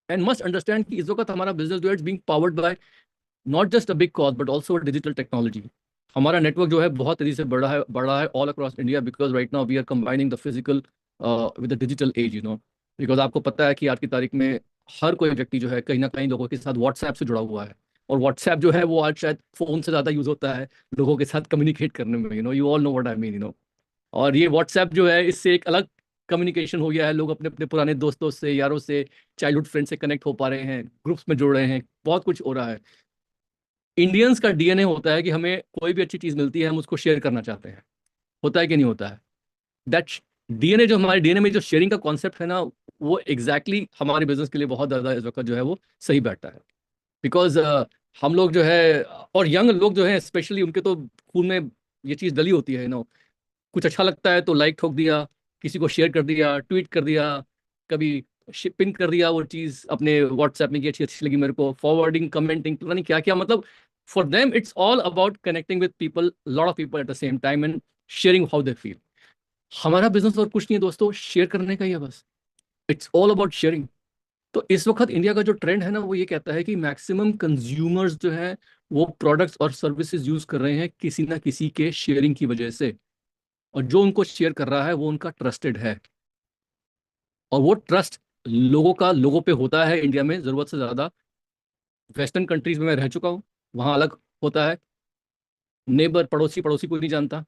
And must understand कि इस वक्त हमारा business जो है being powered by not just a big cause but also digital technology. हमारा network जो है बहुत तेजी से बढ़ा है all across India, because right now we are combining the physical with the digital age. Because आपको पता है कि आज की तारीख में हर कोई व्यक्ति जो है कहीं ना कहीं लोगों के साथ व्हाट्सएप से जुड़ा हुआ है. और व्हाट्सएप जो है वो आज शायद फोन से ज्यादा यूज होता है लोगों के साथ कम्युनिकेट करने में. You all know what I mean. और ये व्हाट्सएप जो है इससे एक अलग कम्युनिकेशन हो गया है. लोग अपने अपने पुराने दोस्तों से, यारों से, चाइल्डहुड फ्रेंड से कनेक्ट हो पा रहे हैं, ग्रुप्स में जुड़ रहे हैं, बहुत कुछ हो रहा है. इंडियंस का डीएनए होता है कि हमें कोई भी अच्छी चीज मिलती है हम उसको शेयर करना चाहते हैं. होता है कि नहीं होता है. दैट डीएनए, जो हमारे डीएनए में जो शेयरिंग का कॉन्सेप्ट है ना, वो एग्जैक्टली हमारे बिजनेस के लिए बहुत ज्यादा इस वक्त जो है वो सही बैठता है. बिकॉज हम लोग जो है, और यंग लोग जो है स्पेशली, उनके तो खून में ये चीज डली होती है. कुछ अच्छा लगता है तो लाइक ठोक दिया, किसी को शेयर कर दिया, ट्वीट कर दिया, कभी पिन कर दिया वो चीज अपने व्हाट्सएप में कि अच्छी अच्छी लगी मेरे को, फॉरवर्डिंग, कमेंटिंग, पता नहीं क्या क्या. मतलब for them it's all about connecting with people, lot of people at the same time and sharing how they feel. हमारा बिजनेस और कुछ नहीं है दोस्तों, शेयर करने का ही है बस. It's all about sharing. तो इस वक्त इंडिया का जो ट्रेंड है ना, वो ये कहता है कि मैक्सिमम कंज्यूमर्स जो है वो प्रोडक्ट्स और सर्विसेज यूज कर रहे हैं किसी ना किसी के शेयरिंग की वजह से. और जो उनको शेयर कर रहा है वो उनका ट्रस्टेड है. और वो ट्रस्ट लोगों का लोगों पे होता है इंडिया में जरूरत से ज्यादा. वेस्टर्न कंट्रीज में मैं रह चुका हूँ, वहाँ अलग होता है, नेबर पड़ोसी पड़ोसी को नहीं जानता.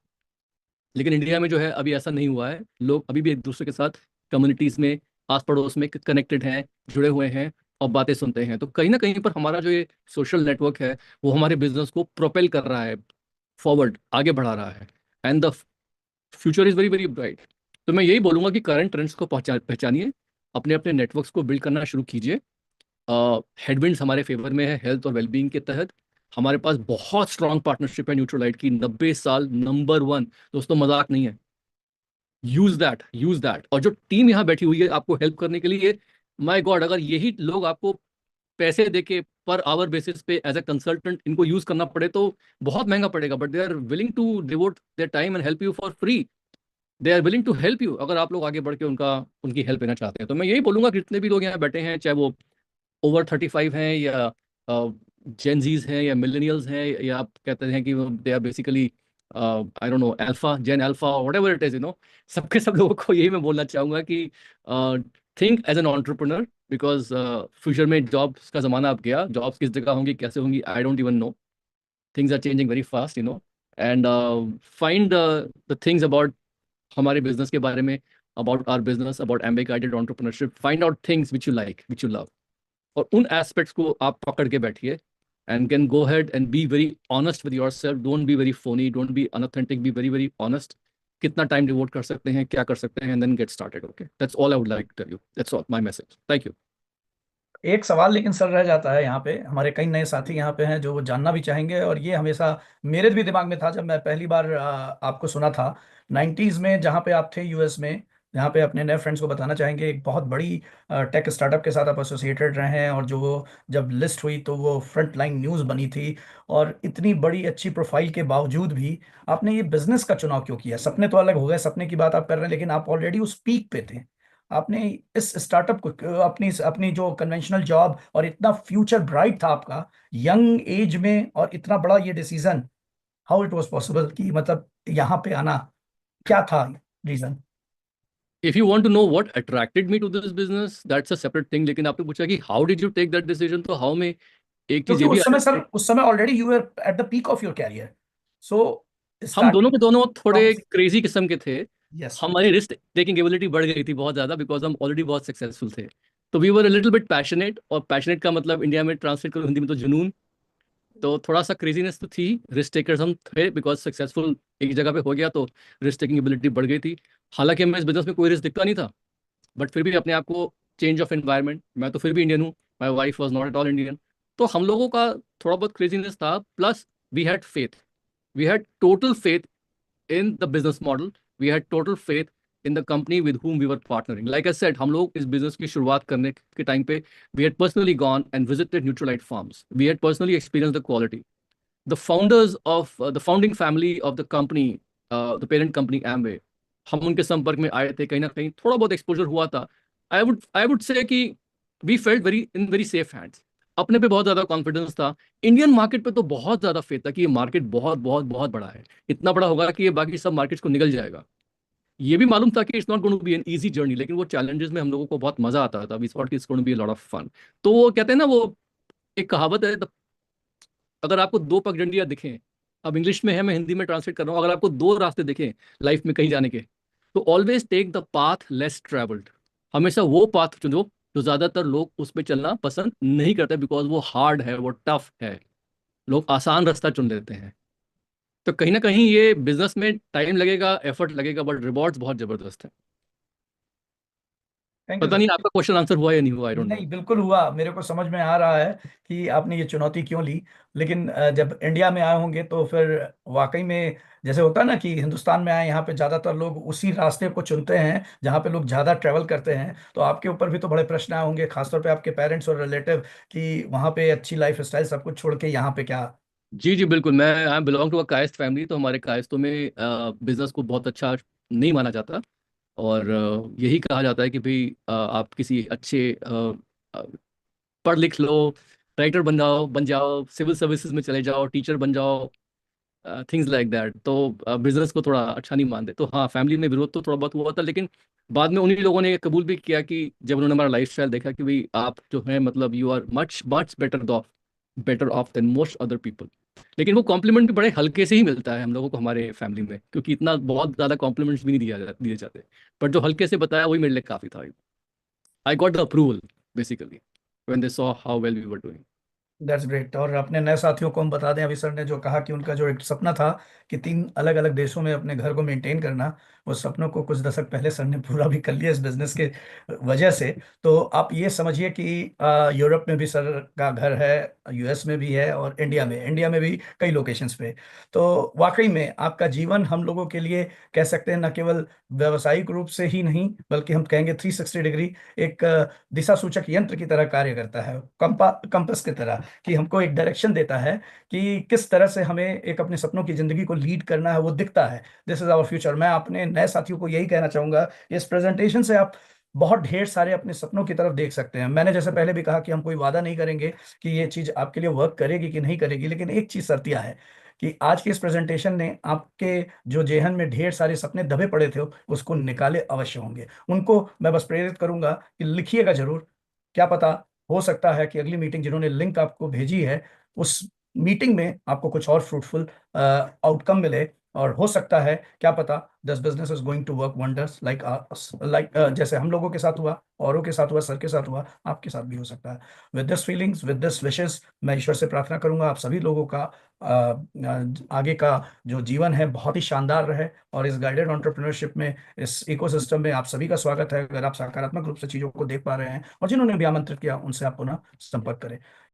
लेकिन इंडिया में जो है अभी ऐसा नहीं हुआ है. लोग अभी भी एक दूसरे के साथ कम्युनिटीज में, आस पड़ोस में कनेक्टेड हैं, जुड़े हुए हैं और बातें सुनते हैं. तो कहीं ना कहीं पर हमारा जो ये सोशल नेटवर्क है वो हमारे बिजनेस को प्रोपेल कर रहा है, फॉरवर्ड आगे बढ़ा रहा है. And the future is very very bright. तो मैं यही बोलूंगा कि करंट ट्रेंड्स को पहचानिए, अपने अपने नेटवर्क्स को बिल्ड करना शुरू कीजिए. हेडविंड्स हमारे फेवर में है हेल्थ और वेलबींग के तहत. हमारे पास बहुत स्ट्रांग पार्टनरशिप है न्यूट्रोलाइट की, 90 साल नंबर 1. दोस्तों मजाक नहीं है. Use that. और जो टीम यहाँ बैठी हुई है आपको हेल्प करने के लिए, माय गॉड, अगर यही लोग आपको पैसे देके पर आवर बेसिस पे एज ए कंसल्टेंट इनको यूज करना पड़े तो बहुत महंगा पड़ेगा, but they are willing to devote their time and help you for free. They are willing to help you, अगर आप लोग आगे बढ़ के उनकी हेल्प लेना चाहते हैं। तो मैं यही बोलूंगा कि जितने भी लोग यहाँ बैठे हैं, चाहे वो ओवर 35 हैं या जेनजीज हैं या मिलेनियल्स हैं, या आप कहते हैं कि they are basically I don't know alpha, gen alpha, whatever it is, सबके सब लोगों को यही मैं बोलना चाहूंगा कि think as an entrepreneur, because future में जॉब्स का जमाना अब गया, जॉब्स किस जगह होंगी कैसे होंगी I don't even know, things are changing very fast, and find the things about हमारे बिजनेस के बारे में, अबाउट आवर बिजनेस, अबाउट एम्बे guided entrepreneurship, find out things which you like, which you love, और उन एस्पेक्ट्स को आप पकड़ के बैठिए and can go ahead and be very honest with yourself, don't be very phony, don't be unauthentic, be very very honest, कितना time devote कर सकते हैं, क्या कर सकते हैं, and then get started. Okay, that's all I would like to tell you, that's all my message, thank you. एक सवाल लेकिन सर रह जाता है यहाँ पे, हमारे कई नए साथी यहाँ पे हैं जो वो जानना भी चाहेंगे, और ये हमेशा मेरे भी दिमाग में था जब मैं पहली बार आपको सुना था 90s में, जहाँ पे आप थे यूएस में, जहाँ पे अपने नए फ्रेंड्स को बताना चाहेंगे एक बहुत बड़ी टेक स्टार्टअप के साथ आप एसोसिएटेड रहे हैं, और जो वो जब लिस्ट हुई तो वो फ्रंट लाइन न्यूज़ बनी थी, और इतनी बड़ी अच्छी प्रोफाइल के बावजूद भी आपने ये बिजनेस का चुनाव क्यों किया? सपने तो अलग हो गए, सपने की बात आप कर रहे हैं, लेकिन आप ऑलरेडी उस पीक पे थे। आपने इस स्टार्टअप को, अपनी अपनी जो कन्वेंशनल जॉब, और इतना फ्यूचर ब्राइट था आपका यंग एज में, और इतना बड़ा ये decision, how it was possible कि मतलब यहाँ पे आना, क्या था reason? If you want to know what attracted me to this business, that's a separate thing, लेकिन आपने पूछा कि how did you take that decision, तो हाउ में एक चीज क्योंकि ये भी उस आ समय सर, जाती है। उस समय already you were at the peak of your career, so हम दोनों स्टार्टिंग के दोनों फ्रॉम। थोड़े क्रेजी किस्म के थे। यस। हमारी रिस्क टेकिंग एबिलिटी बढ़ गई थी बहुत ज्यादा, बिकॉज हम ऑलरेडी बहुत सक्सेसफुल थे। तो we were a little bit passionate, और पैशनेट का मतलब इंडिया में ट्रांसलेट करो हिंदी में तो जुनून। तो थोड़ा सा क्रेजीनेस तो थी, रिस्क टेकर्स हम थे, बिकॉज सक्सेसफुल एक जगह पे हो गया तो रिस्क टेकिंग एबिलिटी बढ़ गई थी। हालांकि हमें इस बिजनेस में कोई रिस्क दिखता नहीं था, बट फिर भी अपने आप को, चेंज ऑफ एनवायरनमेंट, मैं तो फिर भी इंडियन हूँ, my wife was not at all Indian, तो हम लोगों का थोड़ा बहुत क्रेजीनेस था, plus we had faith, we had total faith in the business model. We had total faith in the company with whom we were partnering. Like I said, हम लोग इस business की शुरुआत करने के टाइम पे we had personally gone and visited Nutralite farms. We had personally experienced the quality. The founders of the founding family of the company, the parent company Amway, हम उनके संपर्क में आए थे, कहीं ना कहीं थोड़ा बहुत एक्सपोजर हुआ था। आई वुड से कि we felt very in very safe hands, अपने पे बहुत ज्यादा कॉन्फिडेंस था। इंडियन मार्केट पे तो बहुत ज्यादा फेथ था कि ये मार्केट बहुत बहुत बहुत बड़ा है, इतना बड़ा होगा कि ये बाकी सब मार्केट्स को निकल जाएगा। ये भी मालूम था कि it's not going to be an easy journey, लेकिन वो चैलेंजेस में हम लोगों को बहुत मजा आता था, we thought it's going to be a lot of fun. तो वो कहते हैं ना, वो एक कहावत है, अगर आपको दो पगडंडियां दिखें, अब इंग्लिश में है, मैं हिंदी में ट्रांसलेट कर रहा हूँ, अगर आपको दो रास्ते दिखें लाइफ में कहीं जाने के, तो always take the path less travelled. हमेशा वो पाथ चुनो जो ज्यादातर लोग उस पर चलना पसंद नहीं करते, बिकॉज वो हार्ड है, वो टफ है, लोग आसान रास्ता चुन लेते हैं। तो कहीं ना कहीं ये बिजनेस में टाइम लगेगा, एफर्ट लगेगा, बट रिवॉर्ड्स बहुत जबरदस्त है। थैंक यू पता सर। नहीं आपका क्वेश्चन आंसर हुआ या नहीं हुआ, आई डोंट नो। नहीं, बिल्कुल हुआ, मेरे को समझ में आ रहा है कि आपने ये चुनौती क्यों ली, लेकिन जब इंडिया में आए होंगे तो फिर वाकई में, जैसे होता है ना कि हिंदुस्तान में आए, यहाँ पे ज्यादातर लोग उसी रास्ते को चुनते हैं जहाँ पे लोग ज्यादा ट्रेवल करते हैं, तो आपके ऊपर भी तो बड़े प्रश्न आए होंगे, खासतौर पे आपके पेरेंट्स और रिलेटिव, कि वहाँ पे अच्छी लाइफ स्टाइल सब कुछ छोड़ के यहाँ पे क्या? जी जी बिल्कुल, मैं I belong to a Kayastha family, तो हमारे कायस्थों में बिजनेस को बहुत अच्छा नहीं माना जाता। और यही कहा जाता है कि भाई आप किसी अच्छे अ, पढ़ लिख लो, राइटर बन जाओ, सिविल सर्विसेज में चले जाओ, टीचर बन जाओ, थिंग्स लाइक दैट। तो बिजनेस को थोड़ा अच्छा नहीं मानते। तो हाँ, फैमिली में विरोध तो थोड़ा बहुत हुआ था, लेकिन बाद में उन्हीं लोगों ने ये कबूल भी किया कि जब उन्होंने हमारा लाइफ स्टाइल देखा कि भाई आप जो है, मतलब you are much much better off than most other people. लेकिन वो कॉम्प्लीमेंट भी बड़े हल्के से ही मिलता है हम लोगों को हमारे फैमिली में, क्योंकि इतना बहुत ज़्यादा कॉम्प्लीमेंट्स भी नहीं दिए जाते। बट जो हल्के से बताया वही मेरे लिए काफ़ी था। I got the approval basically when they saw how well we were doing. That's great. और अपने नए साथियों को हम बता दें, अभी सर ने जो कहा कि उनका जो एक सपना था कि 3 अलग अलग देशों में अपने घर को मेंटेन करना, उस सपनों को कुछ दशक पहले सर ने पूरा भी कर लिया इस बिजनेस के वजह से। तो आप ये समझिए कि यूरोप में भी सर का घर है, यूएस में भी है, और इंडिया में भी कई लोकेशंस पे। तो वाकई में आपका जीवन हम लोगों के लिए कह सकते हैं न केवल व्यावसायिक रूप से ही नहीं, बल्कि हम कहेंगे 360 डिग्री एक दिशा सूचक यंत्र की तरह कार्य करता है, कंपस की तरह, कि हमको एक डायरेक्शन देता है कि किस तरह से हमें एक अपने सपनों की जिंदगी को लीड करना है, वो दिखता है। This is our future. मैं अपने नए साथियों को यही कहना चाहूंगा, इस प्रेजेंटेशन से आप बहुत ढेर सारे अपने सपनों की तरफ देख सकते हैं। मैंने जैसे पहले भी कहा कि हम कोई वादा नहीं करेंगे कि ये चीज आपके लिए वर्क करेगी कि नहीं करेगी, लेकिन एक चीज शर्तिया है कि आज की इस प्रेजेंटेशन ने आपके जो जेहन में ढेर सारे सपने दबे पड़े थे उसको निकाले अवश्य होंगे। उनको मैं बस प्रेरित करूंगा कि लिखिएगा जरूर। क्या पता, हो सकता है कि अगली मीटिंग जिन्होंने लिंक आपको भेजी है, उस मीटिंग में आपको कुछ और फ्रूटफुल आउटकम मिले। और हो सकता है, क्या पता, this business is going to work wonders like जैसे हम लोगों के साथ हुआ, औरों के साथ हुआ, सर के साथ हुआ, आपके साथ भी हो सकता है। With this feelings, with this wishes, मैं ईश्वर से प्रार्थना करूंगा आप सभी लोगों का आगे का जो जीवन है बहुत ही शानदार रहे। और इस गाइडेड एंटरप्रेन्योरशिप में, इस इकोसिस्टम में आप सभी का स्वागत है। अगर आप सकारात्मक रूप से चीजों को देख पा रहे हैं और जिन्होंने भी आमंत्रित किया, उनसे आप पुनः संपर्क करें।